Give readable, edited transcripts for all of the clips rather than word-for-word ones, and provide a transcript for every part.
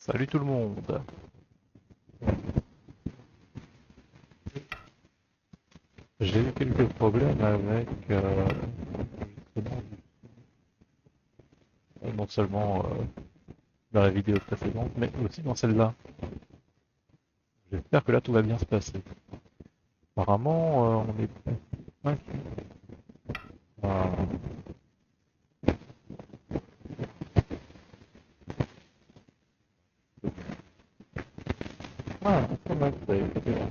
Salut tout le monde. J'ai eu quelques problèmes avec justement, non seulement dans la vidéo précédente, mais aussi dans celle-là. J'espère que là tout va bien se passer. Apparemment, on est vaincu. Ah, ça va, c'est bon.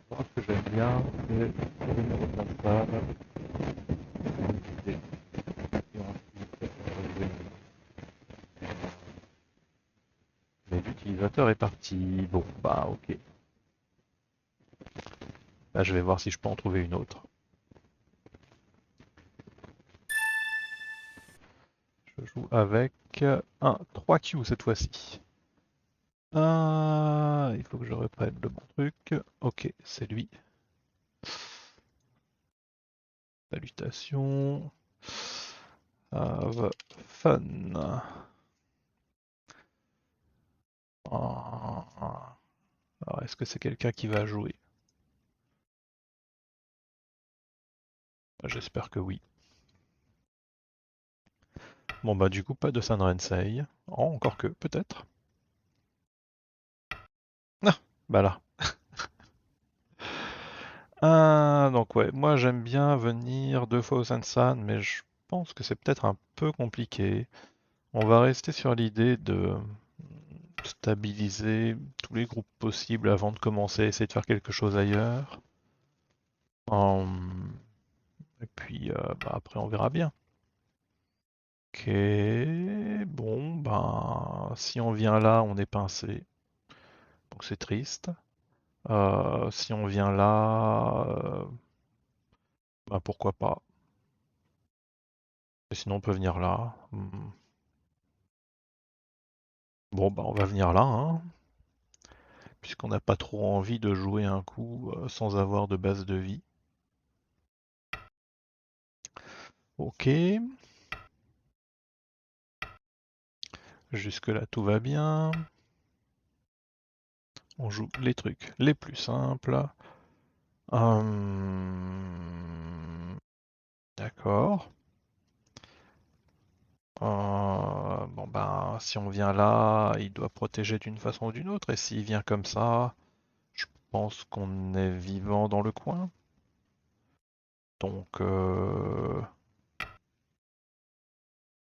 Moi, ce que j'aime bien, c'est revenir au constat, et ensuite mais l'utilisateur est parti. Bon, bah ok. Là, je vais voir si je peux en trouver une autre. Je joue avec un 3Q cette fois-ci. Ah, il faut que je reprenne le bon truc. Ok, c'est lui. Salutations. Have fun. Ah. Alors, est-ce que c'est quelqu'un qui va jouer? J'espère que oui. Bon bah du coup pas de San Rensei. Oh, encore que, peut-être. Ah, bah là. Ah, donc ouais, moi j'aime bien venir 2 fois au Sansan, mais je pense que c'est peut-être un peu compliqué. On va rester sur l'idée de stabiliser tous les groupes possibles avant de commencer à essayer de faire quelque chose ailleurs. Et puis bah, après on verra bien. Ok, bon ben si on vient là on est pincé, donc c'est triste. Si on vient là, bah pourquoi pas. Et sinon on peut venir là. Bon bah on va venir là, hein, puisqu'on n'a pas trop envie de jouer un coup sans avoir de base de vie. Ok, jusque-là tout va bien. On joue les trucs les plus simples. D'accord. Bon ben, si on vient là, il doit protéger d'une façon ou d'une autre. Et s'il vient comme ça, je pense qu'on est vivant dans le coin. Donc, y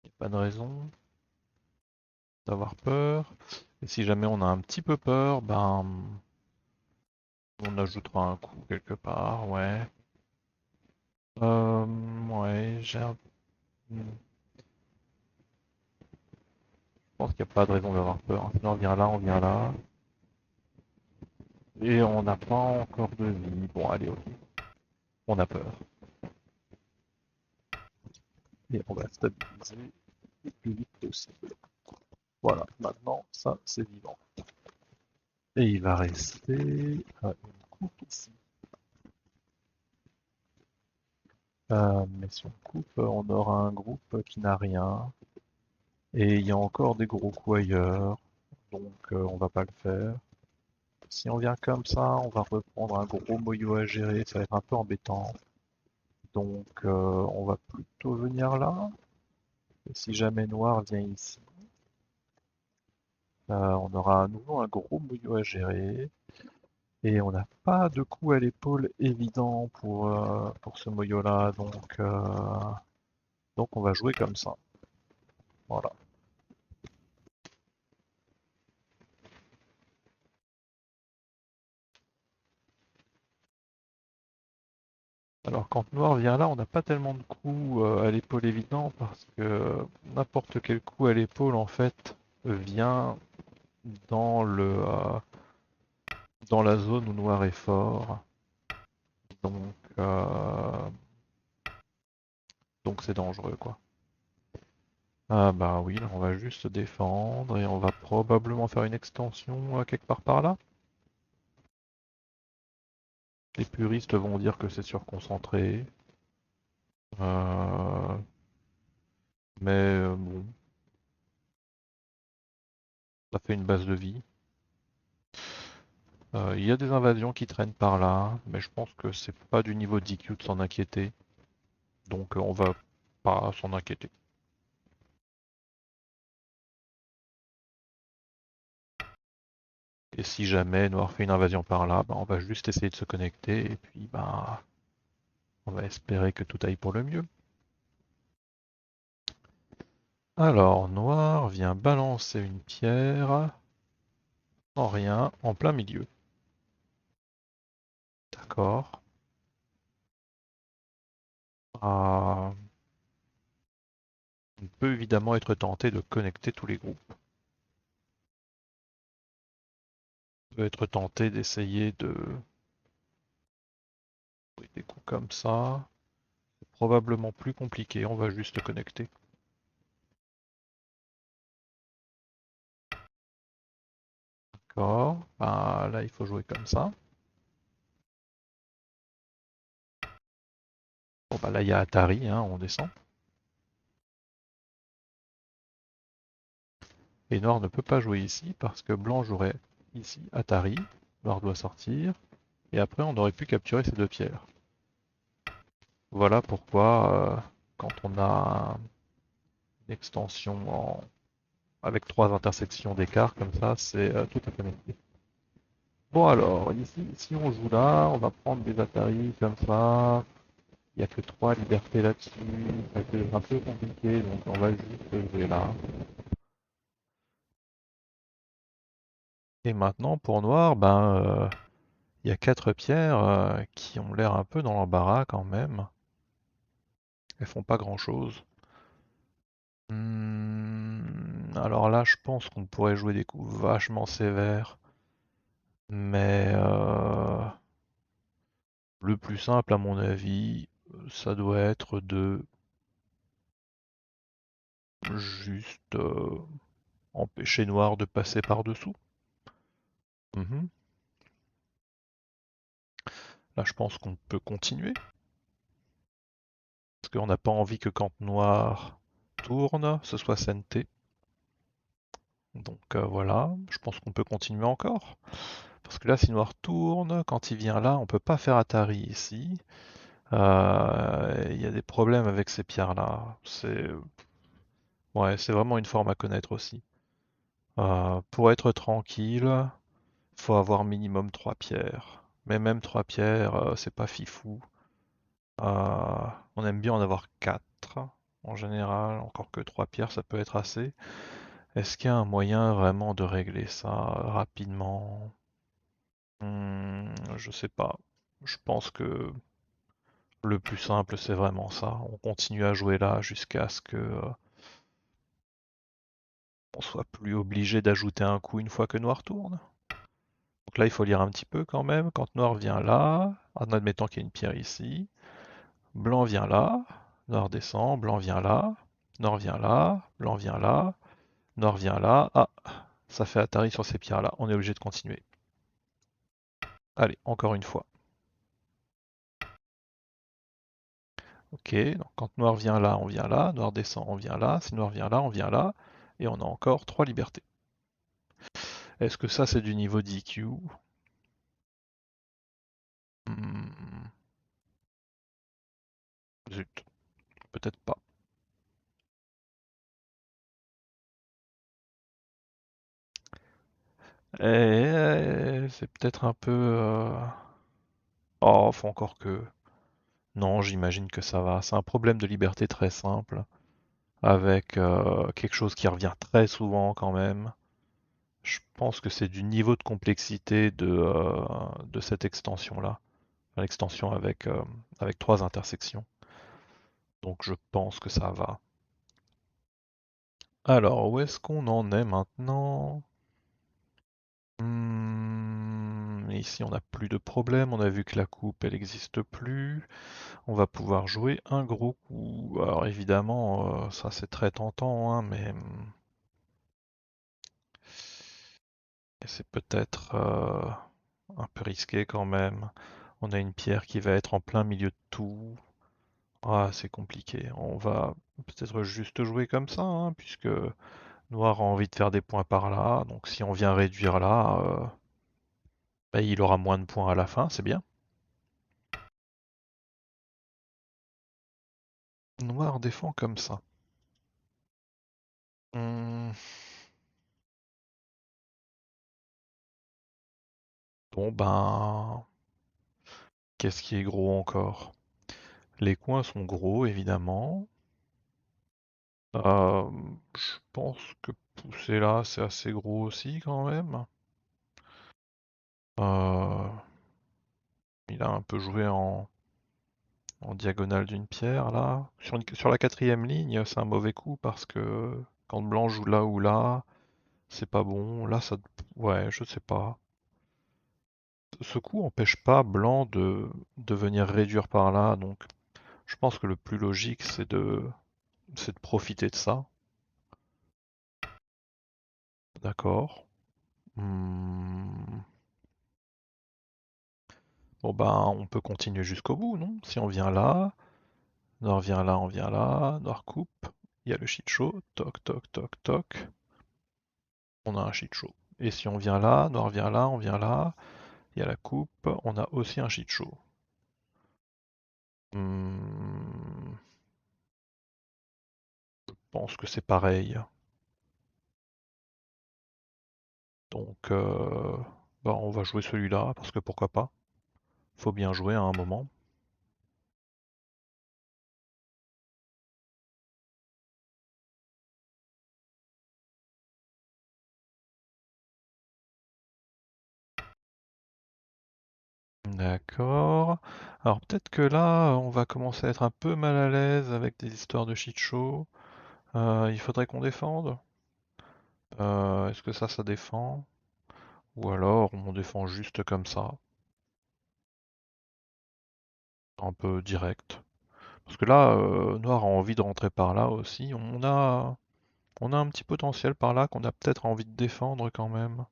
a pas de raison d'avoir peur. Et si jamais on a un petit peu peur, ben, on ajoutera un coup quelque part, ouais. Ouais, je pense qu'il n'y a pas de raison d'avoir peur. Sinon, on vient là, on vient là. Et on n'a pas encore de vie. Bon, allez, ok. On a peur. Et on va stabiliser le plus vite possible. Voilà, maintenant, ça, c'est vivant. Et il va rester une coupe ici. Mais si on coupe, on aura un groupe qui n'a rien. Et il y a encore des gros coups ailleurs. Donc, on va pas le faire. Si on vient comme ça, on va reprendre un gros moyo à gérer. Ça va être un peu embêtant. Donc, on va plutôt venir là. Et si jamais noir vient ici, on aura à nouveau un gros bouillon à gérer. Et on n'a pas de coup à l'épaule évident pour ce moyo-là. Donc on va jouer comme ça. Voilà. Alors quand noir vient là, on n'a pas tellement de coups à l'épaule évident parce que n'importe quel coup à l'épaule en fait vient dans dans la zone où noir est fort. Donc euh, donc c'est dangereux quoi. Ah bah oui, là, on va juste se défendre et on va probablement faire une extension quelque part par là. Les puristes vont dire que c'est surconcentré. Euh, mais bon, ça fait une base de vie. Il y a des invasions qui traînent par là, mais je pense que c'est pas du niveau d'IQ de s'en inquiéter. Donc on va pas s'en inquiéter. Et si jamais Noir fait une invasion par là, bah, on va juste essayer de se connecter et puis bah, on va espérer que tout aille pour le mieux. Alors, Noir vient balancer une pierre en rien, en plein milieu. D'accord. Ah, on peut évidemment être tenté de connecter tous les groupes. On peut être tenté d'essayer de jouer des coups comme ça. C'est probablement plus compliqué, on va juste connecter. D'accord. Bah, là, il faut jouer comme ça. Bon, bah là, il y a Atari, hein, on descend. Et Noir ne peut pas jouer ici parce que Blanc jouerait ici Atari. Noir doit sortir. Et après, on aurait pu capturer ces deux pierres. Voilà pourquoi, quand on a une extension avec trois intersections d'écart comme ça, c'est tout à fait connecté. Bon alors, ici, si on joue là, on va prendre des Atari comme ça. Il n'y a que trois libertés là-dessus. Ça va être un peu compliqué, donc on va juste jouer là. Et maintenant, pour Noir, ben, il y a quatre pierres qui ont l'air un peu dans l'embarras quand même. Elles font pas grand-chose. Alors là, je pense qu'on pourrait jouer des coups vachement sévères. Mais le plus simple, à mon avis, ça doit être de juste empêcher Noir de passer par-dessous. Mhm. Là, je pense qu'on peut continuer. Parce qu'on n'a pas envie que quand Noir tourne, ce soit SNT. Donc voilà, je pense qu'on peut continuer encore. Parce que là, si Noir tourne, quand il vient là, on peut pas faire Atari ici. Il y a des problèmes avec ces pierres-là. Ouais, c'est vraiment une forme à connaître aussi. Pour être tranquille, faut avoir minimum 3 pierres. Mais même 3 pierres, c'est pas fifou. On aime bien en avoir 4 en général, encore que 3 pierres ça peut être assez. Est-ce qu'il y a un moyen vraiment de régler ça rapidement? Je sais pas. Je pense que le plus simple c'est vraiment ça. On continue à jouer là jusqu'à ce que on soit plus obligé d'ajouter un coup une fois que Noir tourne. Donc là, il faut lire un petit peu quand même. Quand Noir vient là, en admettant qu'il y a une pierre ici, Blanc vient là, Noir descend, Blanc vient là, Noir vient là, Blanc vient là, Noir vient là. Ah, ça fait Atari sur ces pierres-là. On est obligé de continuer. Allez, encore une fois. Ok, donc quand Noir vient là, on vient là, Noir descend, on vient là, si Noir vient là, on vient là, et on a encore 3 libertés. Est-ce que ça c'est du niveau d'IQ? Hmm, Zut, peut-être pas. Et c'est peut-être un peu... Oh, faut encore que... Non, j'imagine que ça va. C'est un problème de liberté très simple, avec quelque chose qui revient très souvent quand même. Je pense que c'est du niveau de complexité de cette extension-là. Enfin, l'extension avec trois intersections. Donc je pense que ça va. Alors, où est-ce qu'on en est maintenant? Ici, on n'a plus de problème. On a vu que la coupe, elle n'existe plus. On va pouvoir jouer un gros coup. Alors évidemment, ça c'est très tentant, hein, mais c'est peut-être un peu risqué quand même. On a une pierre qui va être en plein milieu de tout. Ah, c'est compliqué. On va peut-être juste jouer comme ça, hein, puisque Noir a envie de faire des points par là. Donc si on vient réduire là, bah, il aura moins de points à la fin, c'est bien. Noir défend comme ça. Hmm, bon ben, qu'est-ce qui est gros encore? Les coins sont gros, évidemment. Je pense que pousser là, c'est assez gros aussi quand même. Euh, il a un peu joué en diagonale d'une pierre là. Sur la quatrième ligne, c'est un mauvais coup parce que quand blanc joue là ou là, c'est pas bon. Là, ça, ouais, je sais pas. Ce coup empêche pas blanc de venir réduire par là, donc je pense que le plus logique, c'est de profiter de ça. D'accord. Hmm. Bon ben, on peut continuer jusqu'au bout, non? Si on vient là, noir vient là, on vient là, noir coupe, il y a le shit show, toc toc toc toc, on a un shit show. Et si on vient là, noir vient là, on vient là, il y a la coupe, on a aussi un shit show. Hmm, je pense que c'est pareil. Donc, bah, on va jouer celui-là, parce que pourquoi pas? Faut bien jouer à un moment. D'accord. Alors peut-être que là, on va commencer à être un peu mal à l'aise avec des histoires de shit show. Il faudrait qu'on défende. Est-ce que ça défend? Ou alors on défend juste comme ça, un peu direct. Parce que là, Noir a envie de rentrer par là aussi. On a un petit potentiel par là qu'on a peut-être envie de défendre quand même.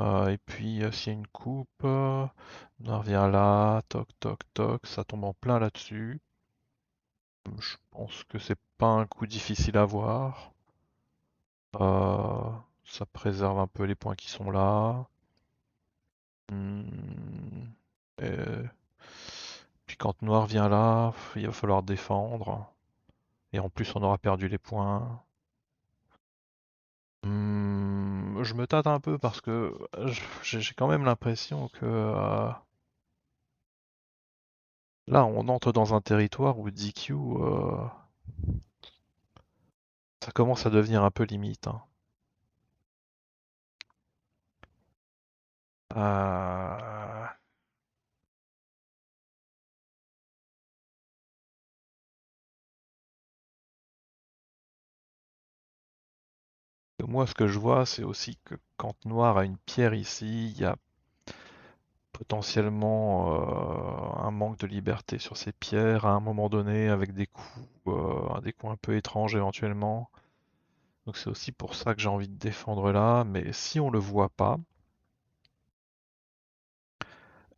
Et puis s'il y a une coupe, Noir vient là, toc toc toc, ça tombe en plein là-dessus. Je pense que c'est pas un coup difficile à voir. Euh, Ça préserve un peu les points qui sont là. Hmm, et puis quand Noir vient là, il va falloir défendre. Et en plus, on aura perdu les points. Je me tâte un peu parce que j'ai quand même l'impression que là, on entre dans un territoire où DQ, ça commence à devenir un peu limite, hein. Euh, Moi, ce que je vois, c'est aussi que quand Noir a une pierre ici, il y a potentiellement un manque de liberté sur ces pierres à un moment donné, avec des coups un peu étranges éventuellement. Donc c'est aussi pour ça que j'ai envie de défendre là, mais si on le voit pas,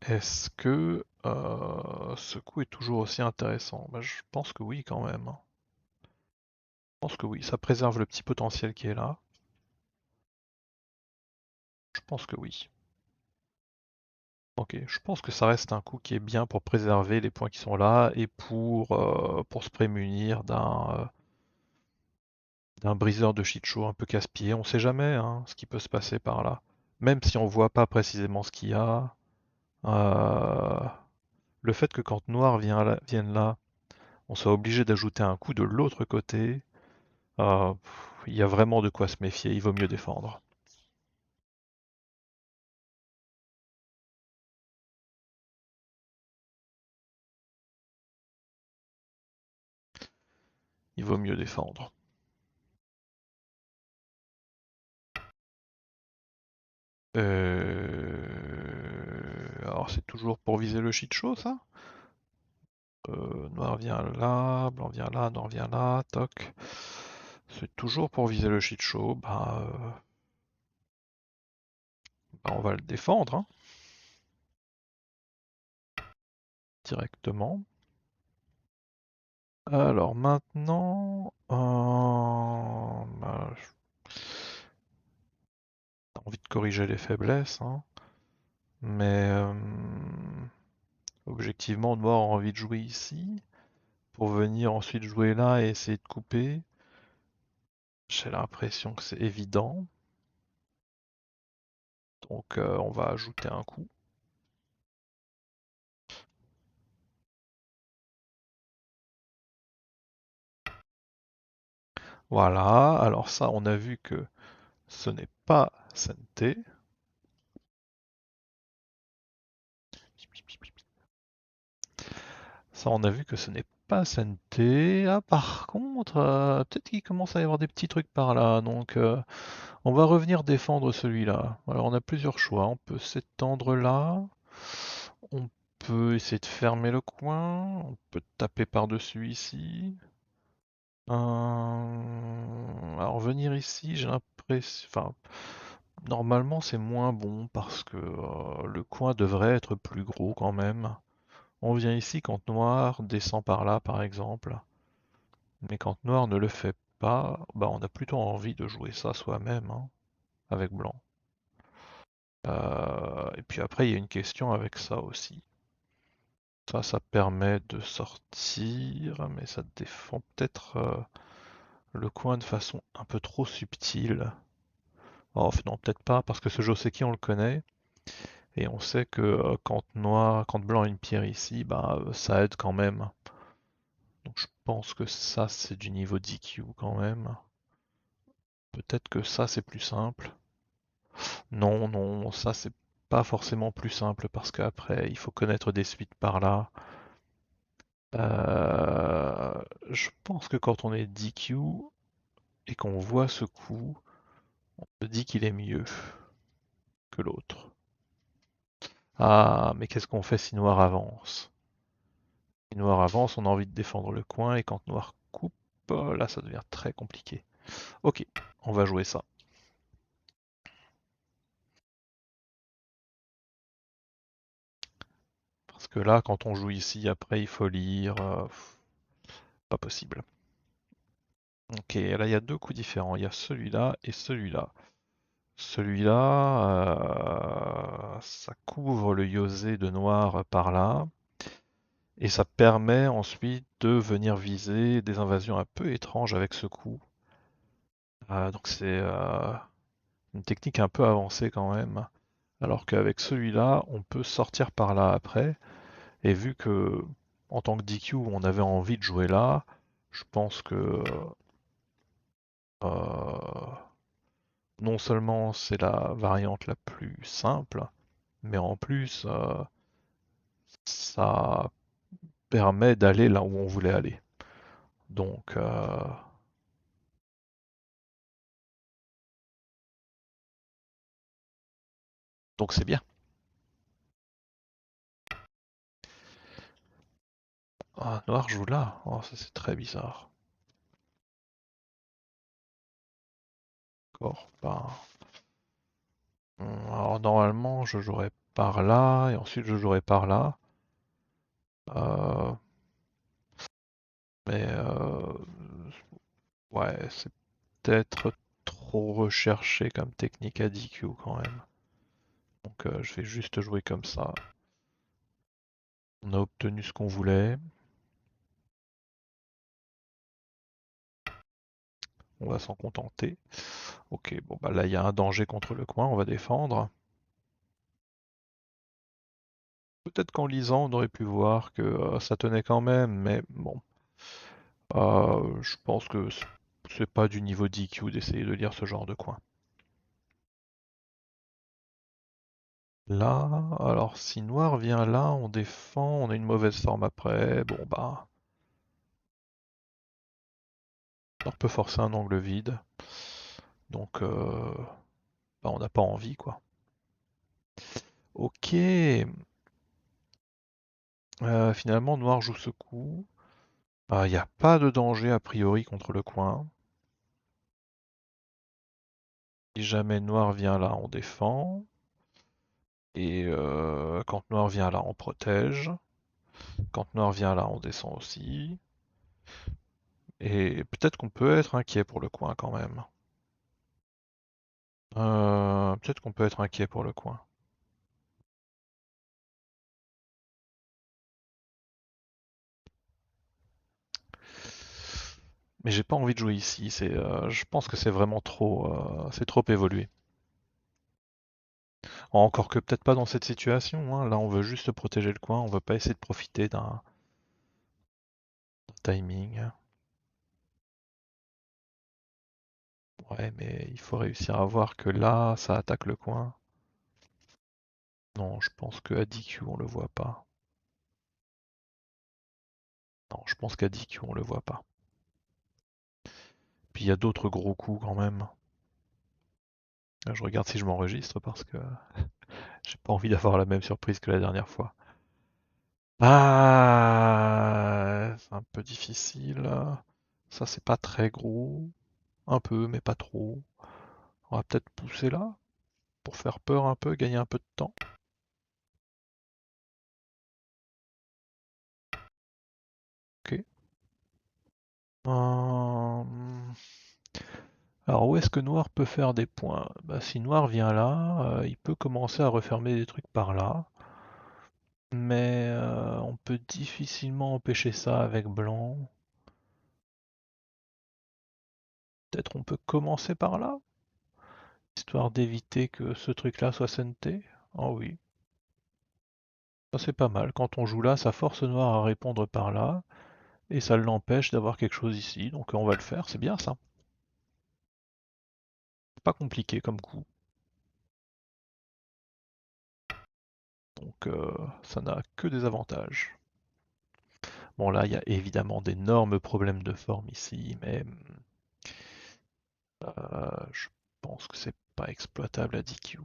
est-ce que ce coup est toujours aussi intéressant? Bah, je pense que oui quand même, hein. Je pense que oui, ça préserve le petit potentiel qui est là. Je pense que oui. Ok, je pense que ça reste un coup qui est bien pour préserver les points qui sont là et pour se prémunir d'un briseur de shit show un peu casse-pied. On sait jamais hein, ce qui peut se passer par là. Même si on voit pas précisément ce qu'il y a, euh, le fait que quand Noir vienne là, on soit obligé d'ajouter un coup de l'autre côté, il y a vraiment de quoi se méfier, il vaut mieux défendre. Il vaut mieux défendre. Alors c'est toujours pour viser le shit show ça? Noir vient là, blanc vient là, noir vient là, toc. C'est toujours pour viser le shit show, bah, on va le défendre, hein. directement. Alors maintenant, j'ai envie de corriger les faiblesses, hein, mais objectivement, Noir a envie de jouer ici, pour venir ensuite jouer là et essayer de couper. J'ai l'impression que c'est évident, donc on va ajouter un coup. Voilà, alors ça, on a vu que ce n'est pas Sente. Ça, on a vu que ce n'est pas Sente. Ah, par contre, peut-être qu'il commence à y avoir des petits trucs par là, donc on va revenir défendre celui-là. Alors, on a plusieurs choix. On peut s'étendre là, on peut essayer de fermer le coin, on peut taper par-dessus ici. Alors, venir ici, j'ai l'impression... Enfin, normalement, c'est moins bon parce que le coin devrait être plus gros quand même. On vient ici quand noir descend par là, par exemple. Mais quand noir ne le fait pas, bah on a plutôt envie de jouer ça soi-même, hein, avec blanc. Et puis après, il y a une question avec ça aussi. Ça permet de sortir, mais ça défend peut-être le coin de façon un peu trop subtile. Oh, non, peut-être pas, parce que ce Joseki, on le connaît, et on sait que quand blanc a une pierre ici, bah ça aide quand même. Donc je pense que ça, c'est du niveau DQ quand même. Peut-être que ça, c'est plus simple. Non, non, ça, c'est pas forcément plus simple parce qu'après, il faut connaître des suites par là. Je pense que quand on est DQ et qu'on voit ce coup, on se dit qu'il est mieux que l'autre. Ah, mais qu'est-ce qu'on fait si noir avance? Si noir avance, on a envie de défendre le coin et quand noir coupe, là, ça devient très compliqué. Ok, on va jouer ça. Parce que là, quand on joue ici, après, il faut lire. Pas possible. Ok, là, il y a deux coups différents. Il y a celui-là et celui-là. Celui-là, ça couvre le Yosé de noir par là. Et ça permet ensuite de venir viser des invasions un peu étranges avec ce coup. Donc c'est une technique un peu avancée quand même. Alors qu'avec celui-là, on peut sortir par là après. Et vu que, en tant que DQ, on avait envie de jouer là, je pense que euh, non seulement c'est la variante la plus simple, mais en plus ça permet d'aller là où on voulait aller. Donc, donc c'est bien. Ah, noir joue là. Oh, ça c'est très bizarre. D'accord. Ben, alors normalement je jouerais par là et ensuite je jouerais par là. Euh, mais ouais, c'est peut-être trop recherché comme technique à DQ quand même. Donc je vais juste jouer comme ça. On a obtenu ce qu'on voulait. On va s'en contenter. Ok, bon bah là il y a un danger contre le coin, on va défendre. Peut-être qu'en lisant on aurait pu voir que ça tenait quand même, mais bon. Je pense que c'est pas du niveau DQ d'essayer de lire ce genre de coin. Là, alors si noir vient là, on défend, on a une mauvaise forme après, bon bah, on peut forcer un angle vide, donc bah, on n'a pas envie quoi. Ok, finalement noir joue ce coup, il n'y a pas de danger a priori contre le coin. Si jamais noir vient là, on défend, et quand noir vient là, on protège. Quand noir vient là, on descend aussi. Et peut-être qu'on peut être inquiet pour le coin quand même. Peut-être qu'on peut être inquiet pour le coin. Mais j'ai pas envie de jouer ici. Je pense que c'est trop évolué. Encore que peut-être pas dans cette situation, hein. Là, on veut juste protéger le coin. On veut pas essayer de profiter d'un timing. Ouais, mais il faut réussir à voir que là, ça attaque le coin. Non, je pense qu'à DQ, on le voit pas. Non, je pense qu'à DQ, on le voit pas. Puis il y a d'autres gros coups quand même. Je regarde si je m'enregistre parce que j'ai pas envie d'avoir la même surprise que la dernière fois. Ah, c'est un peu difficile. Ça, c'est pas très gros. Un peu, mais pas trop. On va peut-être pousser là pour faire peur un peu, gagner un peu de temps. Ok. Hum, Alors où est-ce que Noir peut faire des points? Bah, si Noir vient là, il peut commencer à refermer des trucs par là. Mais on peut difficilement empêcher ça avec Blanc. Peut-être on peut commencer par là, histoire d'éviter que ce truc-là soit senté. Ah oui, ça c'est pas mal. Quand on joue là, ça force Noir à répondre par là, et ça l'empêche d'avoir quelque chose ici. Donc on va le faire, c'est bien ça. Pas compliqué comme coup. Donc ça n'a que des avantages. Bon là, il y a évidemment d'énormes problèmes de forme ici, mais je pense que c'est pas exploitable à DQ.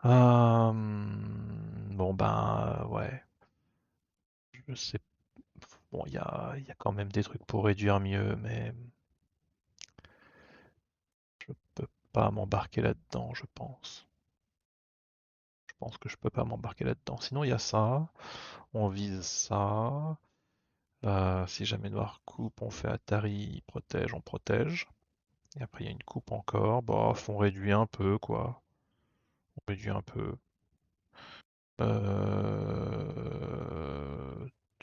Bon ben ouais, je sais. Bon, il y a quand même des trucs pour réduire mieux, mais je peux pas m'embarquer là-dedans, je pense. Je pense que je peux pas m'embarquer là-dedans. Sinon, il y a ça. On vise ça. Si jamais noir coupe, on fait Atari, protège, on protège. Et après, il y a une coupe encore. Bof, on réduit un peu, quoi. On réduit un peu.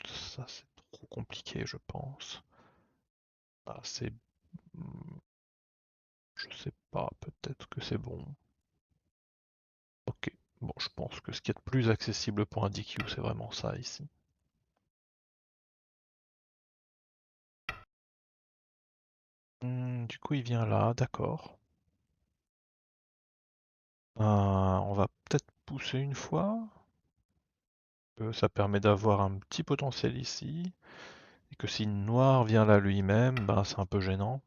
Ça, c'est trop compliqué, je pense. Ah, je sais pas, peut-être que c'est bon. Ok. Bon, je pense que ce qui est de plus accessible pour un DQ, c'est vraiment ça ici. Du coup, il vient là, d'accord. On va peut-être pousser une fois. Ça permet d'avoir un petit potentiel ici. Et que si noir vient là lui-même, ben c'est un peu gênant,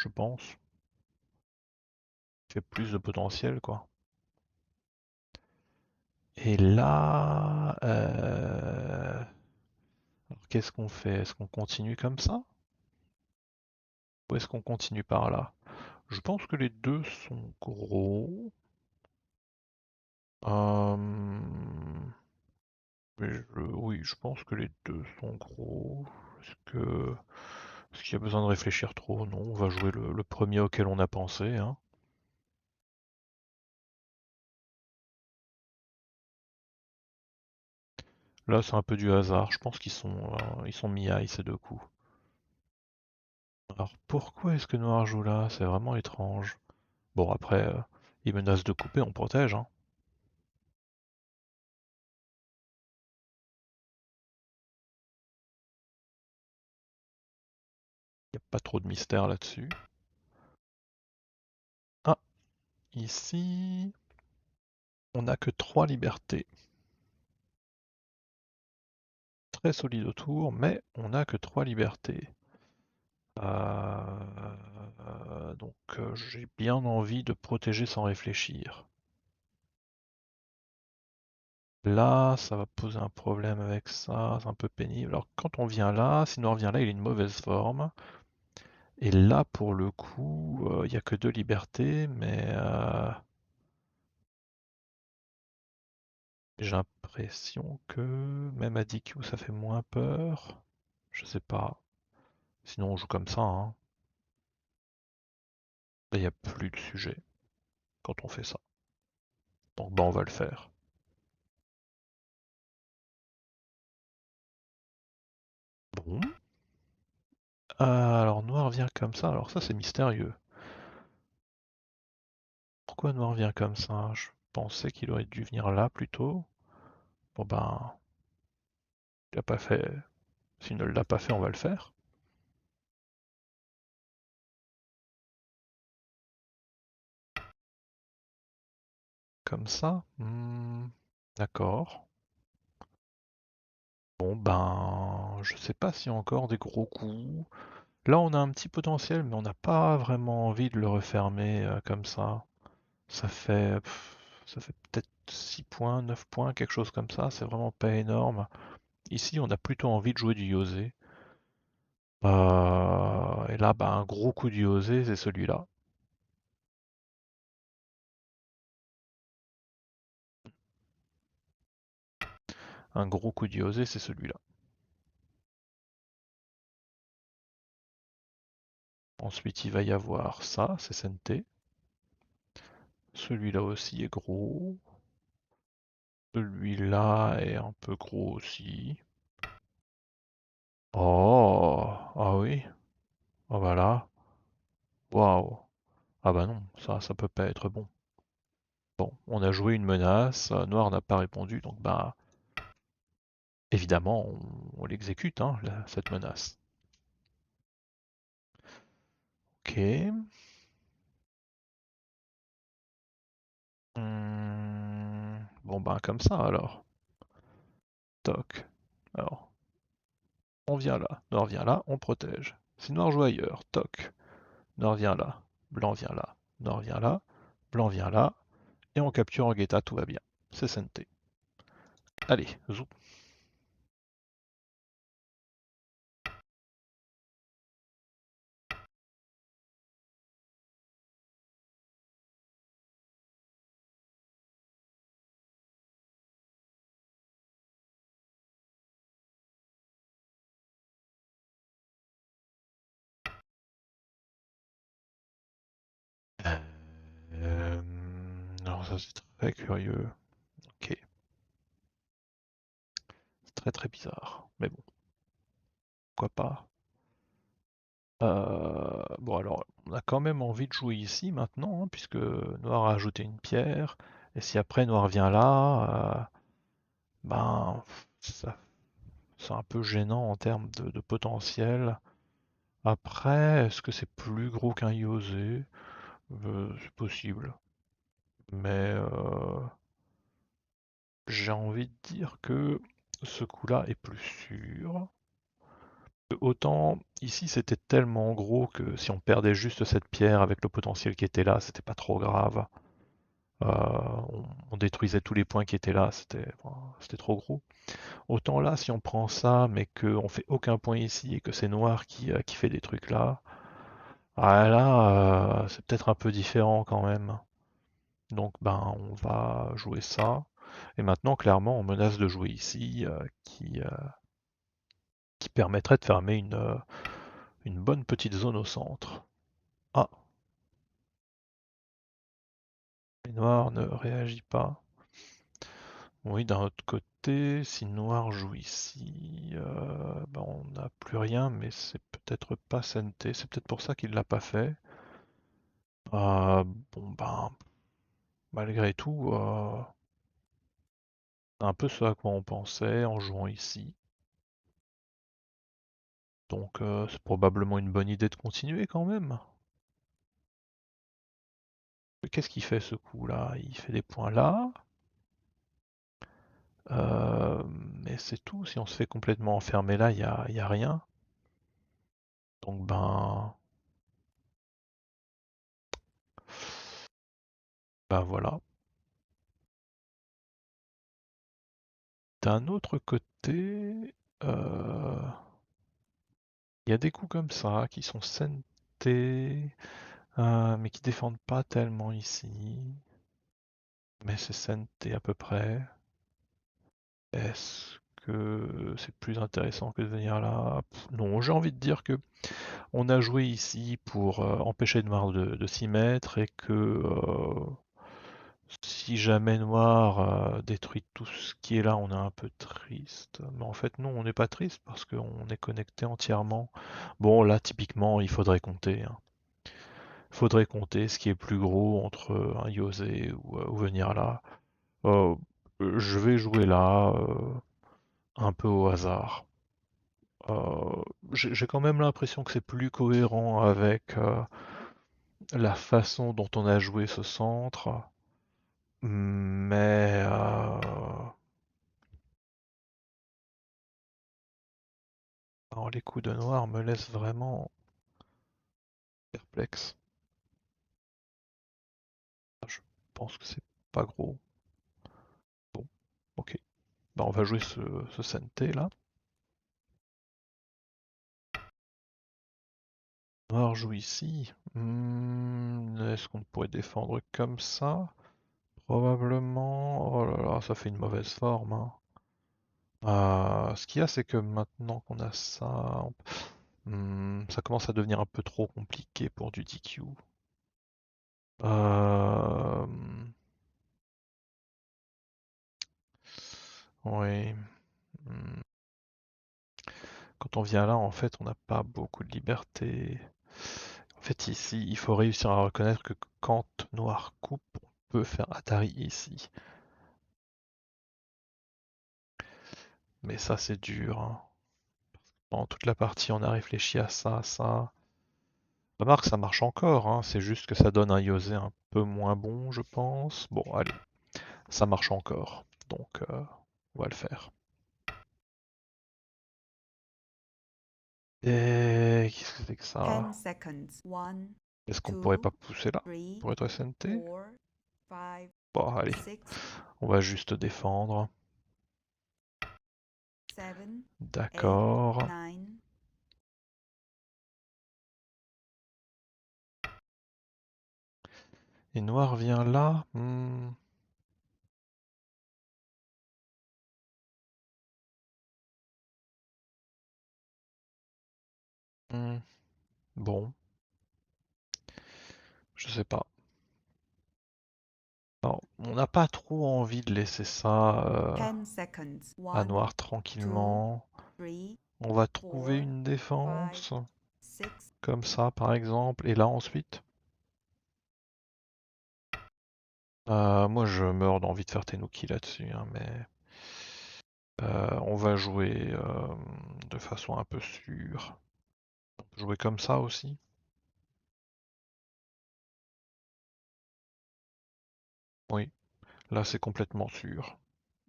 je pense. Il fait plus de potentiel, quoi. Et là, alors, qu'est-ce qu'on fait? Est-ce qu'on continue comme ça? Ou est-ce qu'on continue par là? Je pense que les deux sont gros. Euh, oui, je pense que les deux sont gros. Est-ce qu'il y a besoin de réfléchir trop? Non, on va jouer le premier auquel on a pensé, hein. Là, c'est un peu du hasard. Je pense qu'ils sont mi-high ces deux coups. Alors pourquoi est-ce que Noir joue là? C'est vraiment étrange. Bon, après, il menace de couper, on protège, hein. Il n'y a pas trop de mystère là-dessus. Ah, ici, on n'a que 3 libertés. Très solide autour, mais on n'a que 3 libertés. Donc j'ai bien envie de protéger sans réfléchir. Là, ça va poser un problème avec ça, c'est un peu pénible. Alors quand on vient là, si Noir vient là, il est une mauvaise forme. Et là, pour le coup, il n'y a que 2 libertés, mais J'ai l'impression que même à DQ ça fait moins peur. Je sais pas. Sinon on joue comme ça, hein. Là, il n'y a plus de sujet quand on fait ça. Donc bah on va le faire. Bon. Alors noir vient comme ça, alors ça c'est mystérieux. Pourquoi noir vient comme ça? Je pensais qu'il aurait dû venir là plutôt. Bon ben, il a pas fait. S'il ne l'a pas fait, on va le faire. Comme ça? D'accord. Bon ben, je sais pas s'il y a encore des gros coups. Là on a un petit potentiel, mais on n'a pas vraiment envie de le refermer comme ça. Ça fait peut-être 6 points, 9 points, quelque chose comme ça. C'est vraiment pas énorme. Ici, on a plutôt envie de jouer du Yosé. Et là, bah, un gros coup du Yosé, c'est celui-là. Un gros coup du Yosé, c'est celui-là. Ensuite, il va y avoir ça, c'est SNT. Celui-là aussi est gros. Celui-là est un peu gros aussi. Oh, ah oui. Oh bah là. Waouh. Ah bah non, ça peut pas être bon. Bon, on a joué une menace, Noir n'a pas répondu, donc bah évidemment on l'exécute, hein, cette menace. Ok. Bon ben comme ça alors. Toc. Alors, on vient là, Noir vient là, on protège. Si Noir joue ailleurs, toc. Noir vient là, Blanc vient là, Noir vient là, Blanc vient là, et on capture en guetta, tout va bien. C'est SNT. Allez, zou. Euh, non, ça c'est très curieux. Ok, c'est très très bizarre. Mais bon, pourquoi pas. Bon alors, on a quand même envie de jouer ici maintenant, hein, puisque Noir a ajouté une pierre. Et si après Noir vient là, ben c'est un peu gênant en termes de potentiel. Après, est-ce que c'est plus gros qu'un Iosé? C'est possible. Mais j'ai envie de dire que ce coup-là est plus sûr. Autant ici c'était tellement gros que si on perdait juste cette pierre avec le potentiel qui était là, c'était pas trop grave. On détruisait tous les points qui étaient là, c'était trop gros. Autant là, si on prend ça, mais qu'on fait aucun point ici et que c'est noir qui fait des trucs là, ah là, c'est peut-être un peu différent quand même. Donc ben, on va jouer ça. Et maintenant, clairement, on menace de jouer ici, qui permettrait de fermer une bonne petite zone au centre. Ah, les noirs ne réagit pas. Oui, d'un autre côté, si noir joue ici, ben, on n'a plus rien, mais c'est peut-être pas SNT, c'est peut-être pour ça qu'il l'a pas fait. Bon ben, malgré tout, c'est un peu ce à quoi on pensait en jouant ici. Donc c'est probablement une bonne idée de continuer quand même. Qu'est-ce qu'il fait ce coup-là? Il fait des points là. Mais c'est tout. Si on se fait complètement enfermer là, y a rien. Donc ben voilà. D'un autre côté, euh, il y a des coups comme ça qui sont sentés, mais qui défendent pas tellement ici. Mais c'est senté à peu près. Est-ce que c'est plus intéressant que de venir là? Non, j'ai envie de dire que on a joué ici pour empêcher Noir de s'y mettre et que si jamais Noir détruit tout ce qui est là, on est un peu triste. Mais en fait, non, on n'est pas triste parce qu'on est connecté entièrement. Bon, là, typiquement, il faudrait compter, hein. Il faudrait compter ce qui est plus gros entre un Yosé ou venir là. Euh, je vais jouer là, un peu au hasard. J'ai quand même l'impression que c'est plus cohérent avec la façon dont on a joué ce centre, mais alors, les coups de noir me laissent vraiment perplexe. Je pense que c'est pas gros. Bon, ok. Bah, on va jouer ce Sente là. Noir joue ici. Est-ce qu'on pourrait défendre comme ça? Probablement. Oh là là, ça fait une mauvaise forme, hein. Ce qu'il y a, c'est que maintenant qu'on a ça, ça commence à devenir un peu trop compliqué pour du DQ. Euh, oui. hmm, Quand on vient là, en fait, on n'a pas beaucoup de liberté. En fait, ici, il faut réussir à reconnaître que quand Noir coupe, on peut faire Atari ici. Mais ça, c'est dur, hein. Pendant toute la partie, on a réfléchi à ça, ça. Remarque, ça marche encore, hein. C'est juste que ça donne un Yosé un peu moins bon, je pense. Bon, allez, ça marche encore. Donc, on va le faire. Et qu'est-ce que c'est que ça? 10 seconds. 1, Est-ce qu'on pourrait 2, pas pousser là 3, pour être SNT? 4, 5, Bon, allez, 6, on va juste défendre. 7, 8, D'accord. 9. Et Noir vient là. Hmm, Bon, je sais pas. Alors, on n'a pas trop envie de laisser ça 10 seconds. à 1, Noir 2, tranquillement. 3, On va trouver 4, une 5, défense, 6. comme ça par exemple, et là ensuite. Moi je meurs d'envie de faire Tenuki là-dessus, hein, mais on va jouer de façon un peu sûre. On peut jouer comme ça aussi. Oui, là c'est complètement sûr.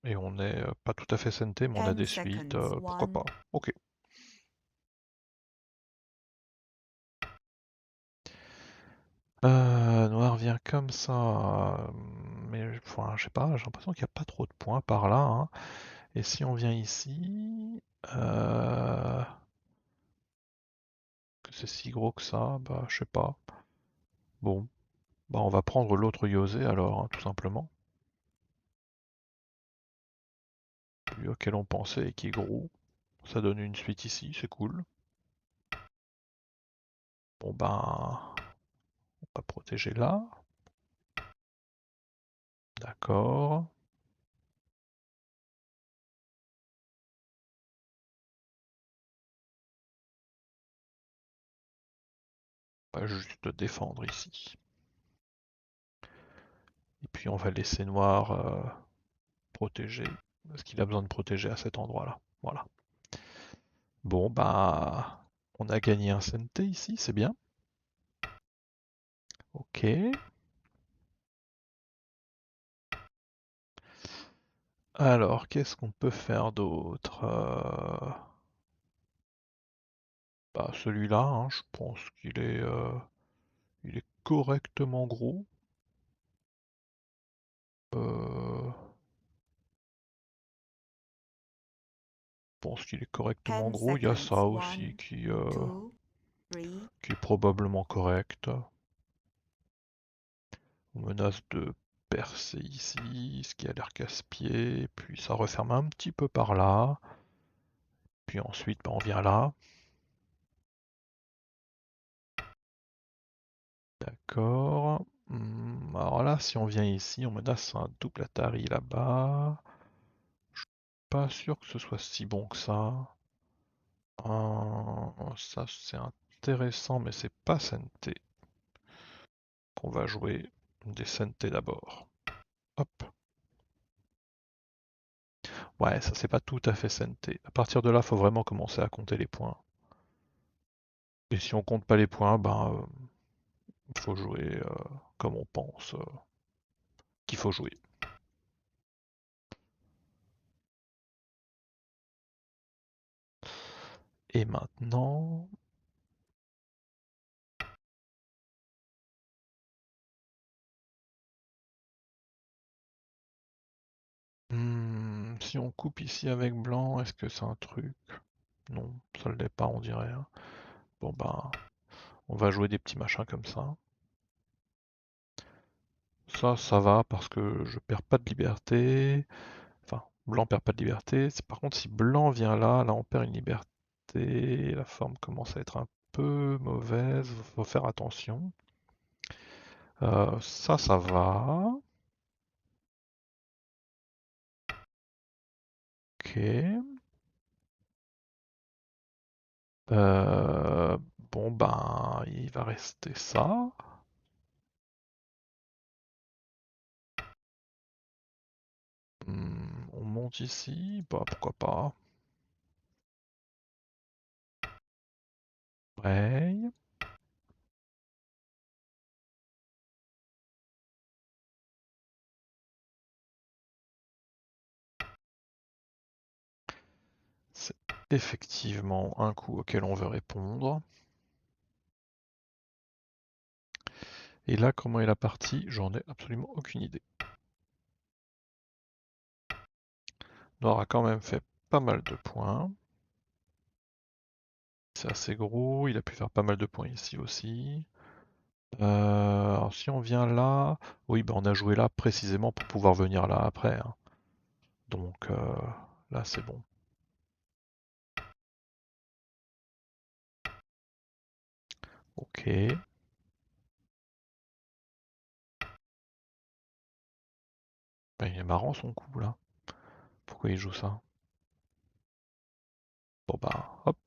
Et on est pas tout à fait SNT, mais on a 10 des suites, seconds. pourquoi 1, pas. Ok. Noir vient comme ça, mais enfin, je sais pas, j'ai l'impression qu'il n'y a pas trop de points par là, hein. Et si on vient ici, que c'est si gros que ça, bah je sais pas. Bon, bah on va prendre l'autre Yosé alors, hein, tout simplement. Celui auquel on pensait et qui est gros. Ça donne une suite ici, c'est cool. Bon ben, on va protéger là. D'accord. On va juste défendre ici. Et puis on va laisser Noir protéger, parce qu'il a besoin de protéger à cet endroit-là. Voilà. Bon bah, on a gagné un CNT ici, c'est bien. Ok. Alors, qu'est-ce qu'on peut faire d'autre? Bah, celui-là, hein, je pense il est correctement gros. Je pense qu'il est correctement 10 gros. Il y a seconds. ça 1, aussi 2, 3, qui est probablement correct. On menace de percer ici, ce qui a l'air casse-pied, puis ça referme un petit peu par là, puis ensuite on vient là. D'accord. Alors là, si on vient ici, on menace un double Atari là-bas. Je suis pas sûr que ce soit si bon que ça. Ça, c'est intéressant, mais c'est pas Sente qu'on va jouer. Des Sente d'abord. Hop. Ouais, ça c'est pas tout à fait Sente. À partir de là, faut vraiment commencer à compter les points. Et si on compte pas les points, ben, faut jouer comme on pense qu'il faut jouer. Et maintenant, si on coupe ici avec blanc, est-ce que c'est un truc? Non, ça ne l'est pas, on dirait, hein. Bon ben, on va jouer des petits machins comme ça. Ça va parce que je perds pas de liberté. Enfin, blanc perd pas de liberté. Par contre, si blanc vient là, là on perd une liberté. La forme commence à être un peu mauvaise. Faut faire attention. Ça va. Ok. Euh, bon ben, il va rester ça. On monte ici, bah pourquoi pas. Ouais. C'est effectivement un coup auquel on veut répondre. Et là, comment est la partie? J'en ai absolument aucune idée. Noir a quand même fait pas mal de points. C'est assez gros, il a pu faire pas mal de points ici aussi. Alors si on vient là, oui, ben on a joué là précisément pour pouvoir venir là après, hein. Donc là c'est bon. Ok. Ben, il est marrant son coup là. Pourquoi il joue ça? Bon bah hop.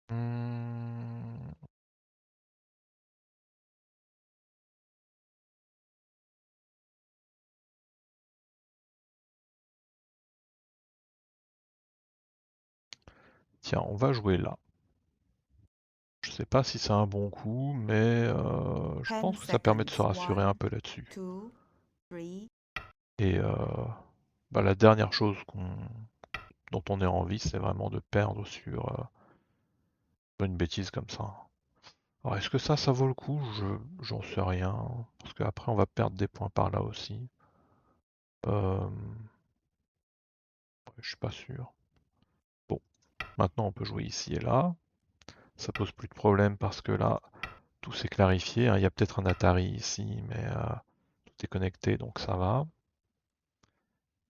Hmm, Tiens, on va jouer là. Je sais pas si c'est un bon coup, mais je 10 pense que ça permet de se seconds. rassurer un 1, peu là-dessus. 2, 3, Et bah, la dernière chose dont on ait envie, c'est vraiment de perdre sur une bêtise comme ça. Alors est-ce que ça vaut le coup? J'en sais rien. Parce qu'après on va perdre des points par là aussi. Ouais, je suis pas sûr. Bon, maintenant on peut jouer ici et là. Ça pose plus de problème parce que là, tout s'est clarifié, hein. Il y a peut-être un Atari ici, mais tout est connecté, donc ça va.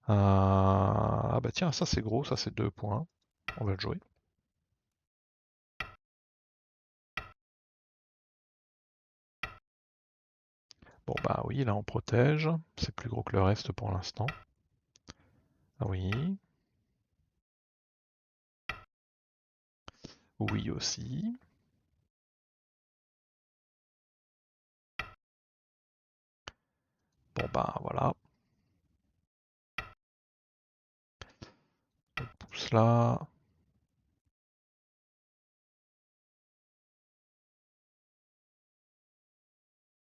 Ah bah tiens, ça c'est gros, ça c'est 2 points. On va le jouer. Bon bah oui, là on protège. C'est plus gros que le reste pour l'instant. Ah oui. Oui aussi. Bon bah voilà. On pousse là.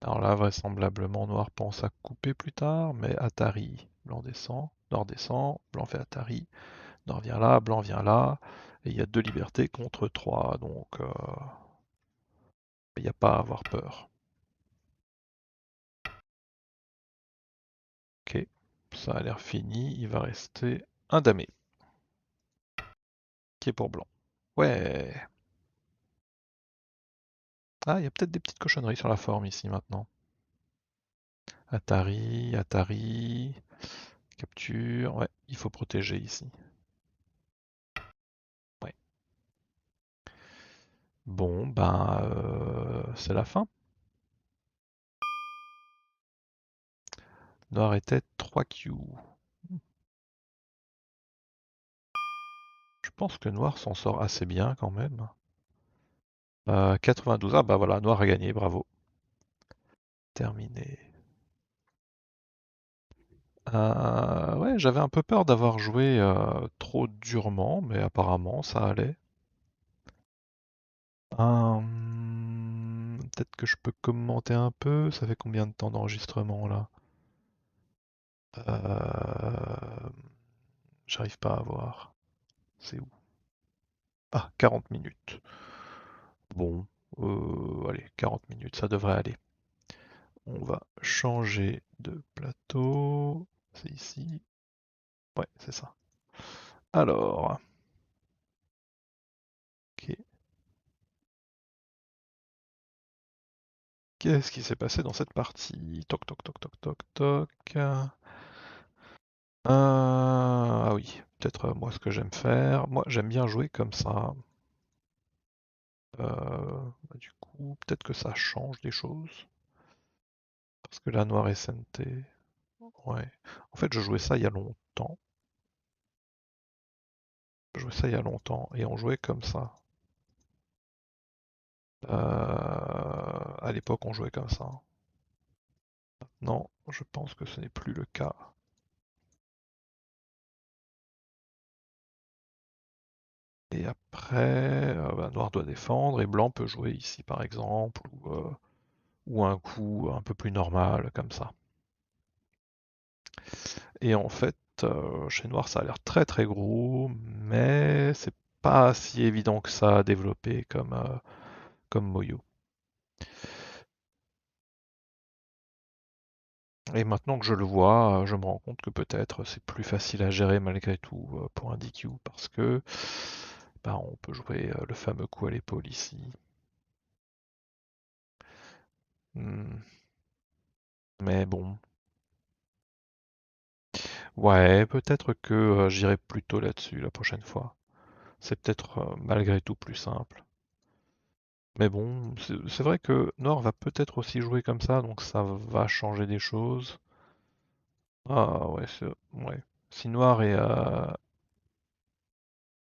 Alors là, vraisemblablement, noir pense à couper plus tard, mais Atari. Blanc descend, noir descend, blanc fait Atari. Noir vient là, blanc vient là. Et il y a 2 libertés contre 3, donc il n'y a pas à avoir peur. Ok, ça a l'air fini. Il va rester un damé, qui est pour blanc. Ouais. Ah, il y a peut-être des petites cochonneries sur la forme ici maintenant. Atari, Atari, capture, ouais, il faut protéger ici. Ouais. Bon, ben, c'est la fin. Noir et tête, 3Q. Je pense que Noir s'en sort assez bien quand même. 92, ah bah voilà, Noir a gagné, bravo. Terminé. Ouais, j'avais un peu peur d'avoir joué trop durement, mais apparemment ça allait. Peut-être que je peux commenter un peu. Ça fait combien de temps d'enregistrement là? Euh, J'arrive pas à voir. C'est où? Ah, 40 minutes. Bon, allez, 40 minutes, ça devrait aller. On va changer de plateau. C'est ici. Ouais, c'est ça. Alors, ok. Qu'est-ce qui s'est passé dans cette partie? Toc toc toc toc toc toc. Ah oui, peut-être moi ce que j'aime faire. Moi j'aime bien jouer comme ça. Du coup, peut-être que ça change des choses. Parce que là, noir SNT. Ouais. En fait, je jouais ça il y a longtemps. Je jouais ça il y a longtemps et on jouait comme ça. À l'époque, on jouait comme ça. Non, je pense que ce n'est plus le cas. Et après, bah, noir doit défendre et blanc peut jouer ici par exemple, ou un coup un peu plus normal comme ça. Et en fait, chez noir ça a l'air très très gros, mais c'est pas si évident que ça à développer comme Moyo. Et maintenant que je le vois, je me rends compte que peut-être c'est plus facile à gérer malgré tout pour un DQ parce que bah, on peut jouer le fameux coup à l'épaule ici. Hmm, mais bon, ouais, peut-être que j'irai plutôt là-dessus la prochaine fois. C'est peut-être malgré tout plus simple. Mais bon, c'est vrai que Nord va peut-être aussi jouer comme ça, donc ça va changer des choses. Ah ouais, ouais. Si Noir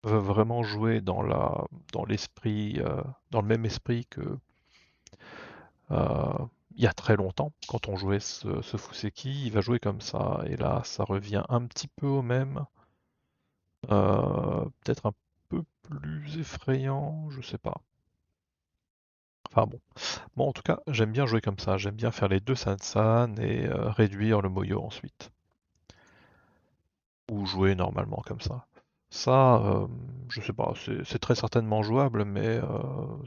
veut vraiment jouer dans l'esprit, dans le même esprit que euh, il y a très longtemps, quand on jouait ce Fuseki, il va jouer comme ça. Et là, ça revient un petit peu au même. Peut-être un peu plus effrayant, je sais pas. Enfin bon. Bon, en tout cas, j'aime bien jouer comme ça. J'aime bien faire les deux Sansan et réduire le Moyo ensuite. Ou jouer normalement comme ça. Ça, je sais pas, c'est très certainement jouable, mais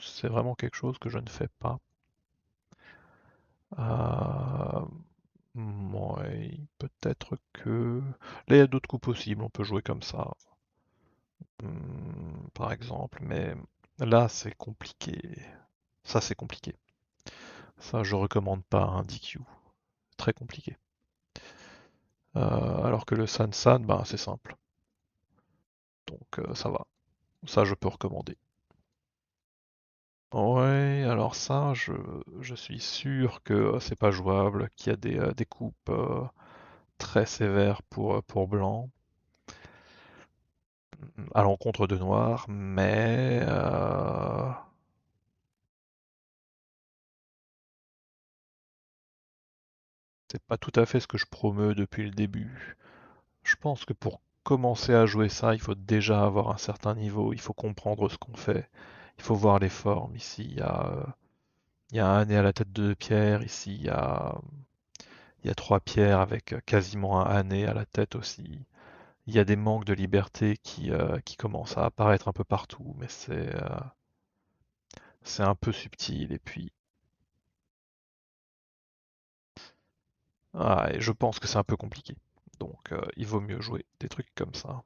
c'est vraiment quelque chose que je ne fais pas. Euh, ouais, peut-être que... Là, il y a d'autres coups possibles, on peut jouer comme ça, par exemple, mais là, c'est compliqué. Ça, c'est compliqué. Ça, je recommande pas un DQ. Très compliqué. Alors que le Sansan, ben, c'est simple. Donc, ça va. Ça, je peux recommander. Ouais, alors ça, je suis sûr que c'est pas jouable, qu'il y a des coupes très sévères pour blanc, à l'encontre de noir, mais c'est pas tout à fait ce que je promeus depuis le début. Je pense que pour commencer à jouer ça, il faut déjà avoir un certain niveau, il faut comprendre ce qu'on fait, il faut voir les formes. Ici, il y a un nez à la tête de pierre, ici, il y a trois pierres avec quasiment un nez à la tête aussi. Il y a des manques de liberté qui commencent à apparaître un peu partout, mais c'est un peu subtil. Et puis, et je pense que c'est un peu compliqué. Donc, il vaut mieux jouer des trucs comme ça.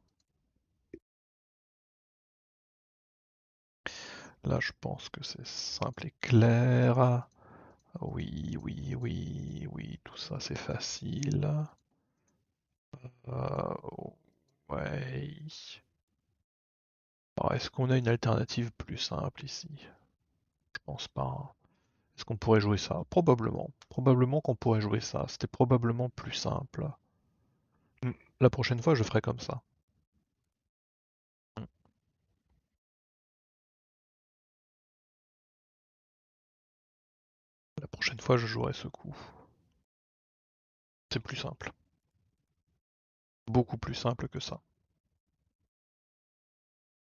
Là, je pense que c'est simple et clair. Oui, oui, oui, oui, tout ça c'est facile. Euh, ouais. Alors, est-ce qu'on a une alternative plus simple ici? Je pense pas, hein. Est-ce qu'on pourrait jouer ça? Probablement. Probablement qu'on pourrait jouer ça. C'était probablement plus simple. Hmm. La prochaine fois, je ferai comme ça. Hmm. La prochaine fois, je jouerai ce coup. C'est plus simple. Beaucoup plus simple que ça.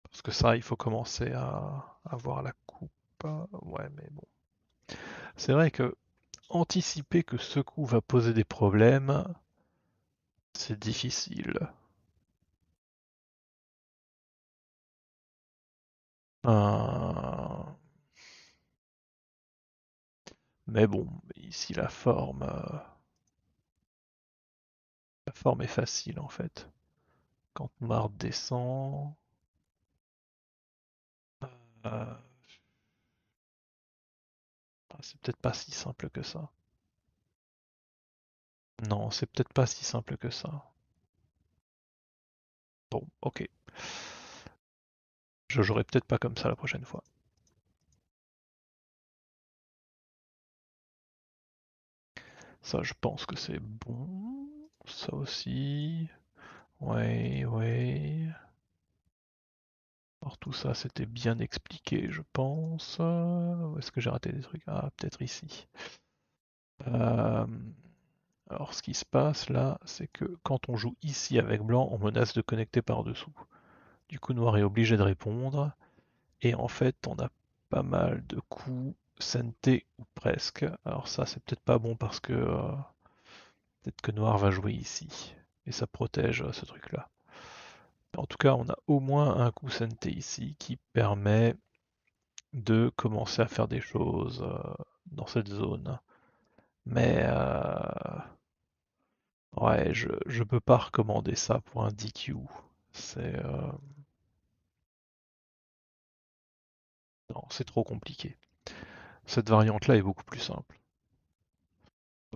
Parce que ça, il faut commencer à avoir la coupe. Ouais, mais bon. C'est vrai que anticiper que ce coup va poser des problèmes, c'est difficile. Euh, Mais bon, ici la forme est facile en fait. Quand Noir descend, euh, c'est peut-être pas si simple que ça. Non, c'est peut-être pas si simple que ça. Bon, ok. Je jouerai peut-être pas comme ça la prochaine fois. Ça, je pense que c'est bon. Ça aussi. Ouais, ouais. Alors tout ça, c'était bien expliqué, je pense. Où est-ce que j'ai raté des trucs? Ah, peut-être ici. Euh, Alors ce qui se passe là, c'est que quand on joue ici avec blanc, on menace de connecter par-dessous. Du coup, noir est obligé de répondre. Et en fait, on a pas mal de coups sentés ou presque. Alors ça, c'est peut-être pas bon parce que peut-être que noir va jouer ici. Et ça protège ce truc-là. En tout cas, on a au moins un coup senté ici qui permet de commencer à faire des choses dans cette zone. Mais ouais, je peux pas recommander ça pour un DQ. Non, c'est trop compliqué. Cette variante-là est beaucoup plus simple.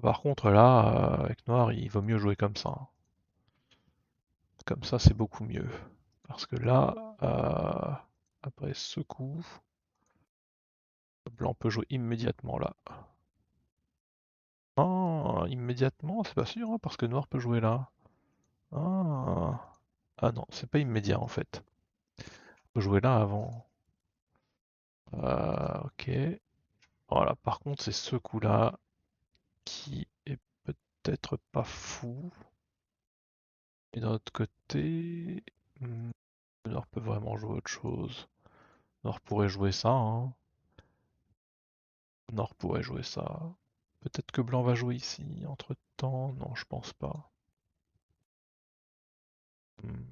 Par contre, là, avec noir, il vaut mieux jouer comme ça, hein. Comme ça, c'est beaucoup mieux. Parce que là, après ce coup, le blanc peut jouer immédiatement là. Ah, immédiatement, c'est pas sûr, hein, parce que noir peut jouer là. Ah, ah non, c'est pas immédiat en fait. Faut jouer là avant. Ok. Voilà, par contre, c'est ce coup-là qui est peut-être pas fou. Et d'un autre côté, Nord peut vraiment jouer autre chose. Nord pourrait jouer ça, hein. Nord pourrait jouer ça. Peut-être que Blanc va jouer ici entre-temps. Non, je pense pas. Hmm,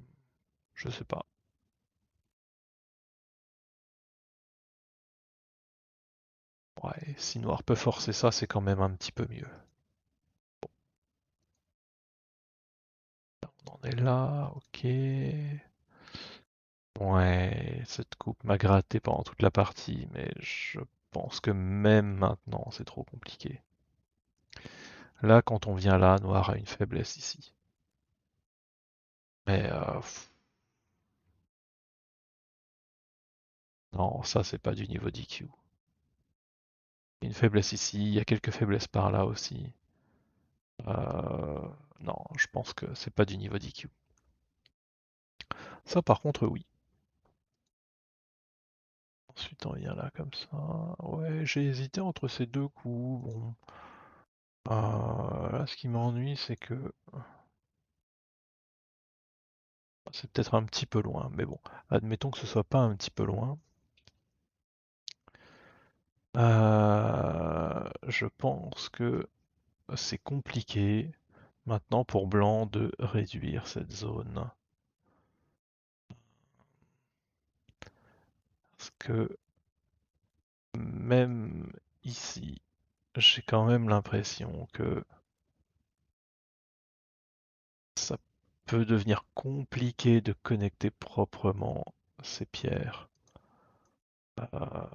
je sais pas. Ouais, si Noir peut forcer ça, c'est quand même un petit peu mieux. On en est là, ok. Ouais, cette coupe m'a gratté pendant toute la partie, mais je pense que même maintenant, c'est trop compliqué. Là, quand on vient là, Noir a une faiblesse ici. Mais non, ça c'est pas du niveau DQ. Il y a une faiblesse ici, il y a quelques faiblesses par là aussi. Euh, non, je pense que c'est pas du niveau DQ. Ça par contre oui. Ensuite on vient là comme ça. Ouais, j'ai hésité entre ces deux coups. Bon. Là ce qui m'ennuie c'est que c'est peut-être un petit peu loin, mais bon, admettons que ce soit pas un petit peu loin. Je pense que c'est compliqué maintenant pour Blanc de réduire cette zone. Parce que même ici, j'ai quand même l'impression que ça peut devenir compliqué de connecter proprement ces pierres. Euh,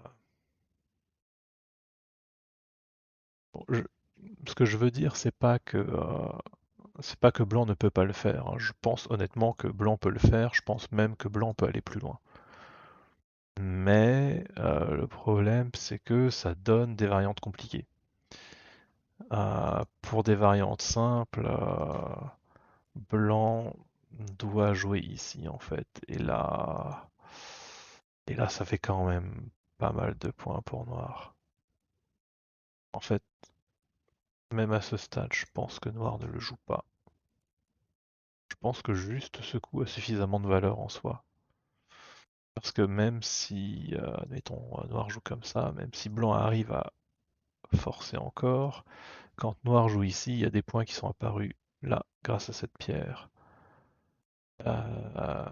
Bon, ce que je veux dire, c'est pas que blanc ne peut pas le faire, hein. Je pense honnêtement que blanc peut le faire. Je pense même que blanc peut aller plus loin. Mais le problème, c'est que ça donne des variantes compliquées. Pour des variantes simples, blanc doit jouer ici en fait. Et là, ça fait quand même pas mal de points pour noir. En fait, même à ce stade, je pense que noir ne le joue pas. Je pense que juste ce coup a suffisamment de valeur en soi. Parce que même si, admettons, noir joue comme ça, même si blanc arrive à forcer encore, quand noir joue ici, il y a des points qui sont apparus là, grâce à cette pierre. Euh,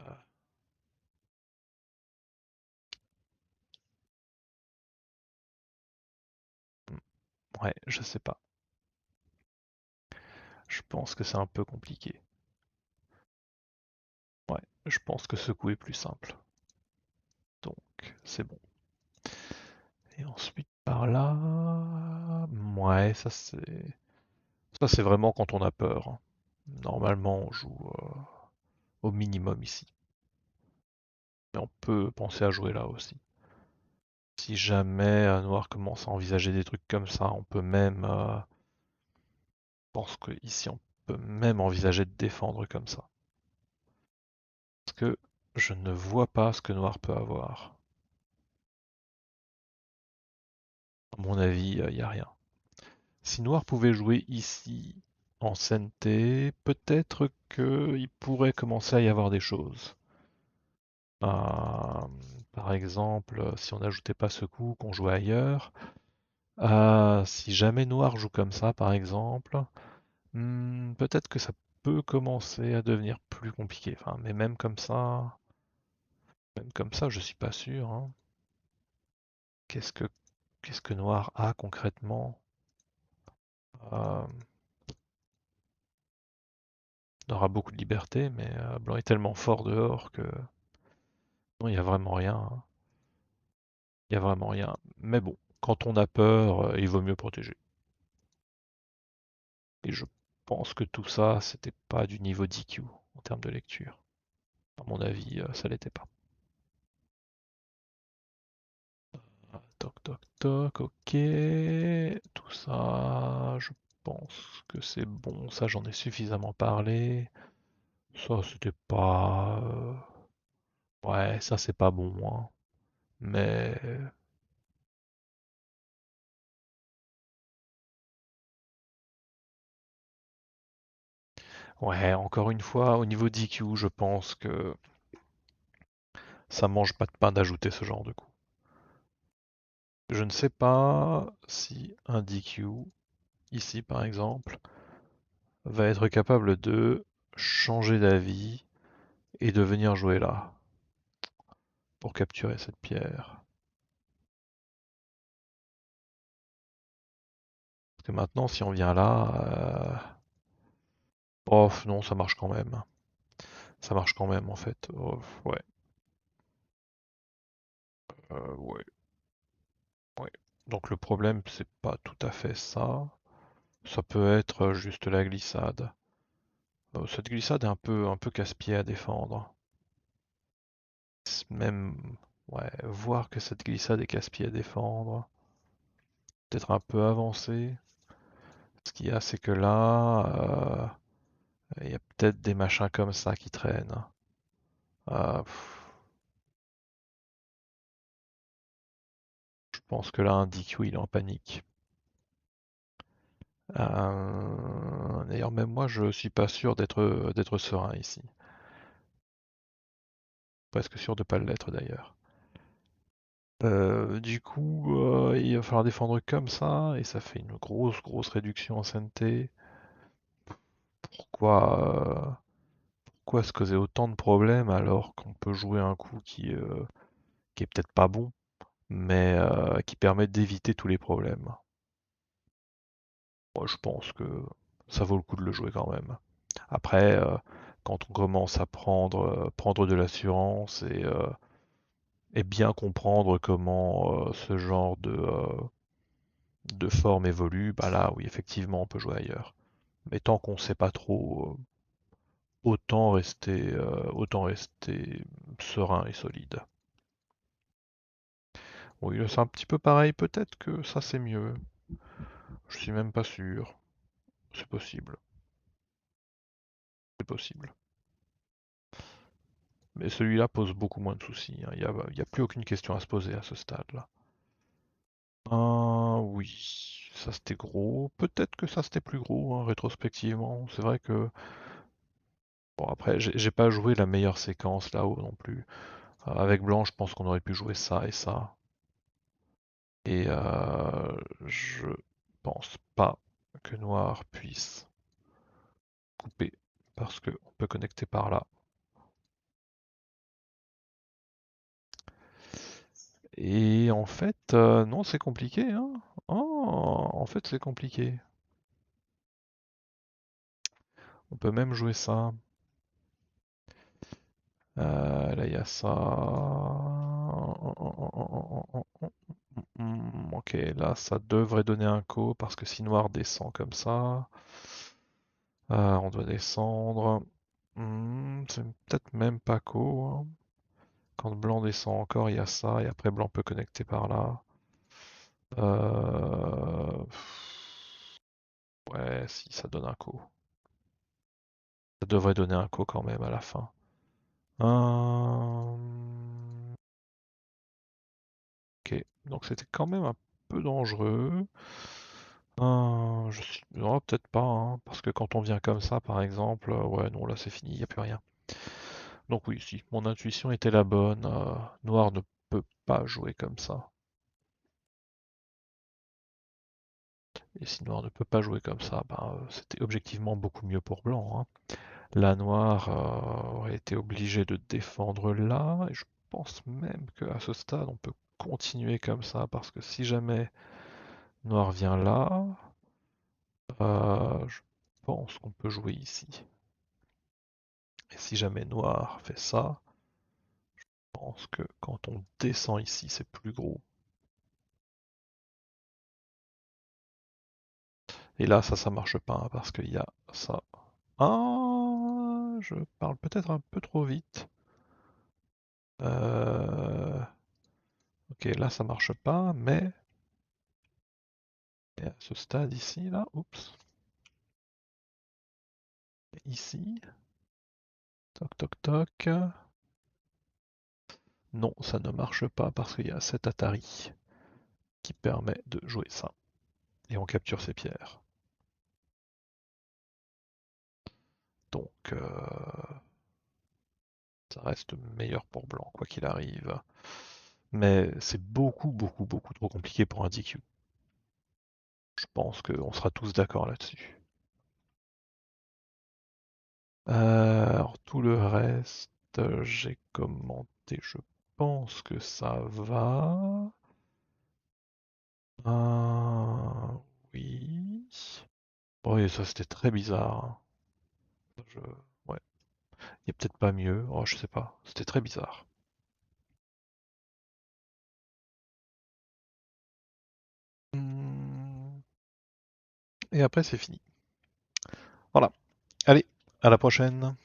ouais, je sais pas. Je pense que c'est un peu compliqué. Ouais, je pense que ce coup est plus simple. Donc, c'est bon. Et ensuite, par là... Ouais, ça c'est vraiment quand on a peur, hein. Normalement, on joue au minimum ici. Mais on peut penser à jouer là aussi. Si jamais Noir commence à envisager des trucs comme ça, on peut même... je pense que ici on peut même envisager de défendre comme ça. Parce que je ne vois pas ce que Noir peut avoir. À mon avis, il n'y a rien. Si Noir pouvait jouer ici en CNT, peut-être qu'il pourrait commencer à y avoir des choses. Euh, Par exemple, si on n'ajoutait pas ce coup, qu'on jouait ailleurs. Si jamais Noir joue comme ça, par exemple, peut-être que ça peut commencer à devenir plus compliqué. Enfin, mais même comme ça, je suis pas sûr, hein. Qu'est-ce que qu'est-ce que Noir a concrètement? Euh, il aura beaucoup de liberté, mais Blanc est tellement fort dehors que non, il y a vraiment rien, hein. Il y a vraiment rien. Mais bon, quand on a peur, il vaut mieux protéger. Et je pense que tout ça, c'était pas du niveau DQ en termes de lecture. À mon avis, ça l'était pas. Toc toc toc, ok. Tout ça, je pense que c'est bon. Ça, j'en ai suffisamment parlé. Ça, c'était pas. Ouais, ça, c'est pas bon, hein. Mais. Ouais, encore une fois, au niveau DQ, je pense que ça mange pas de pain d'ajouter ce genre de coup. Je ne sais pas si un DQ, ici par exemple, va être capable de changer d'avis et de venir jouer là pour capturer cette pierre. Parce que maintenant, si on vient là, oh non, ça marche quand même. Ça marche quand même en fait. Oh, ouais, ouais, ouais. Donc le problème, c'est pas tout à fait ça. Ça peut être juste la glissade. Cette glissade est un peu casse-pied à défendre. Même, ouais, voir que cette glissade est casse-pied à défendre, peut-être un peu avancé. Ce qu'il y a, c'est que là, il y a peut-être des machins comme ça qui traînent. Je pense que là, un DQ, il est en panique. D'ailleurs, même moi, je suis pas sûr d'être serein ici. Presque sûr de pas l'être d'ailleurs. Du coup, il va falloir défendre comme ça, et ça fait une grosse, grosse réduction en santé. Pourquoi se causer autant de problèmes alors qu'on peut jouer un coup qui est peut-être pas bon, mais qui permet d'éviter tous les problèmes? Moi, je pense que ça vaut le coup de le jouer quand même. Après, quand on commence à prendre de l'assurance et bien comprendre comment ce genre de forme évolue, bah là, oui, effectivement, on peut jouer ailleurs. Mais tant qu'on sait pas trop, autant rester serein et solide. Oui, là, c'est un petit peu pareil, peut-être que ça c'est mieux. Je suis même pas sûr. C'est possible. C'est possible. Mais celui-là pose beaucoup moins de soucis, hein. Il y a plus aucune question à se poser à ce stade-là. Ah oui, ça c'était gros. Peut-être que ça c'était plus gros, hein, rétrospectivement. C'est vrai que bon après j'ai pas joué la meilleure séquence là-haut non plus. Avec blanc, je pense qu'on aurait pu jouer ça et ça. Et je pense pas que noir puisse couper parce qu'on peut connecter par là. Et en fait, non, c'est compliqué, hein. Oh, en fait, c'est compliqué. On peut même jouer ça. Là, il y a ça. Ok, là, ça devrait donner un co parce que si noir descend comme ça, on doit descendre. C'est peut-être même pas co, hein. Quand blanc descend encore, il y a ça, et après blanc peut connecter par là. Euh, Ouais, si, ça donne un co. Ça devrait donner un co quand même à la fin. Ok, donc c'était quand même un peu dangereux. Non, peut-être pas, hein, parce que quand on vient comme ça, par exemple, ouais, non, là c'est fini, il n'y a plus rien. Donc oui, si, mon intuition était la bonne. Noir ne peut pas jouer comme ça. Et si noir ne peut pas jouer comme ça, ben, c'était objectivement beaucoup mieux pour blanc, hein. La noire aurait été obligée de défendre là, et je pense même qu'à ce stade, on peut continuer comme ça, parce que si jamais noir vient là, je pense qu'on peut jouer ici. Et si jamais noir fait ça, je pense que quand on descend ici, c'est plus gros. Et là, ça marche pas, hein, parce qu'il y a ça. Ah, je parle peut-être un peu trop vite. Ok, là, ça marche pas, mais et à ce stade ici, là, oups, ici, toc toc toc. Non, ça ne marche pas parce qu'il y a cet Atari qui permet de jouer ça. Et on capture ces pierres. Donc, ça reste meilleur pour blanc, quoi qu'il arrive. Mais c'est beaucoup trop compliqué pour un DQ. Je pense qu'on sera tous d'accord là-dessus. Alors tout le reste, j'ai commenté, je pense que ça va. Oui. Oui, ça c'était très bizarre, hein. Je... Ouais, il y a peut-être pas mieux. Oh, je sais pas. C'était très bizarre. Hmm. Et après c'est fini. Voilà. Allez, à la prochaine.